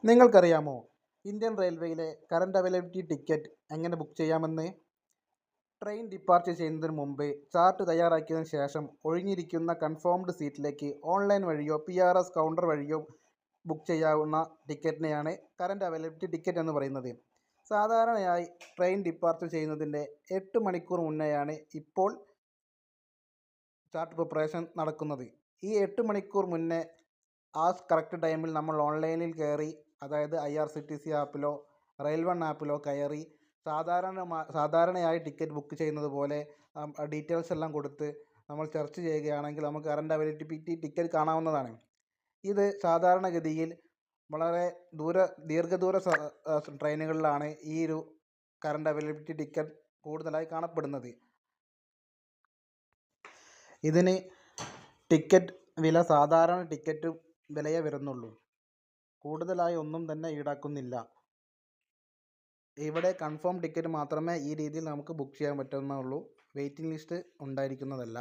നിങ്ങൾക്കറിയാമോ Indian റെയിൽവേയിലെ current availability ticket എങ്ങനെ book ചെയ്യാമെന്ന്? ട്രെയിൻ ഡിപ്പാർച്ചർ ചെയ്യുന്നതിന് മുമ്പ് ചാർട്ട് തയ്യാറാക്കിയതിനു ശേഷം ഒഴിഞ്ഞിരിക്കുന്ന കൺഫേംഡ് സീറ്റിലേക്ക് ഓൺലൈൻ വഴിയോ PRS കൗണ്ടർ വഴിയോ ബുക്ക് ചെയ്യാവുന്ന ടിക്കറ്റിനെയാണ് കറണ്ട് അവൈലബിലിറ്റി ടിക്കറ്റ് എന്ന് പറയുന്നത്. സാധാരണയായി ട്രെയിൻ ഡിപ്പാർച്ചർ ചെയ്യുന്നതിൻ്റെ 8 മണിക്കൂർ മുന്നെയാണ് ഇപ്പോൾ ചാർട്ട് പ്രിപ്പറേഷൻ നടക്കുന്നത്. ഈ 8 മണിക്കൂർ മുന്നേ ആ കറക്റ്റ് ടൈമിൽ നമ്മൾ ഓൺലൈനിൽ കയറി, അതായത് IRCTC ആപ്പിലോ റെയിൽവൺ ആപ്പിലോ കയറി സാധാരണയായി ടിക്കറ്റ് ബുക്ക് ചെയ്യുന്നത് പോലെ ഡീറ്റെയിൽസ് എല്ലാം കൊടുത്ത് നമ്മൾ സെർച്ച് ചെയ്യുകയാണെങ്കിൽ നമുക്ക് കറണ്ട് അവൈലബിലിറ്റി ടിക്കറ്റ് കാണാവുന്നതാണ്. ഇത് സാധാരണഗതിയിൽ വളരെ ദീർഘദൂര ട്രെയിനുകളിലാണ് ഈ ഒരു കറണ്ട് അവൈലബിലിറ്റി ടിക്കറ്റ് കൂടുതലായി കാണപ്പെടുന്നത്. ഇതിന് ടിക്കറ്റ് വില സാധാരണ ടിക്കറ്റ് വിലയേ വരുന്നുള്ളൂ. കൂടുതലായി ഒന്നും തന്നെ ഈടാക്കുന്നില്ല. ഇവിടെ കൺഫേം ടിക്കറ്റ് മാത്രമേ ഈ രീതിയിൽ നമുക്ക് ബുക്ക് ചെയ്യാൻ പറ്റുന്നുള്ളൂ. Waiting list ഉണ്ടായിരിക്കുന്നതല്ല.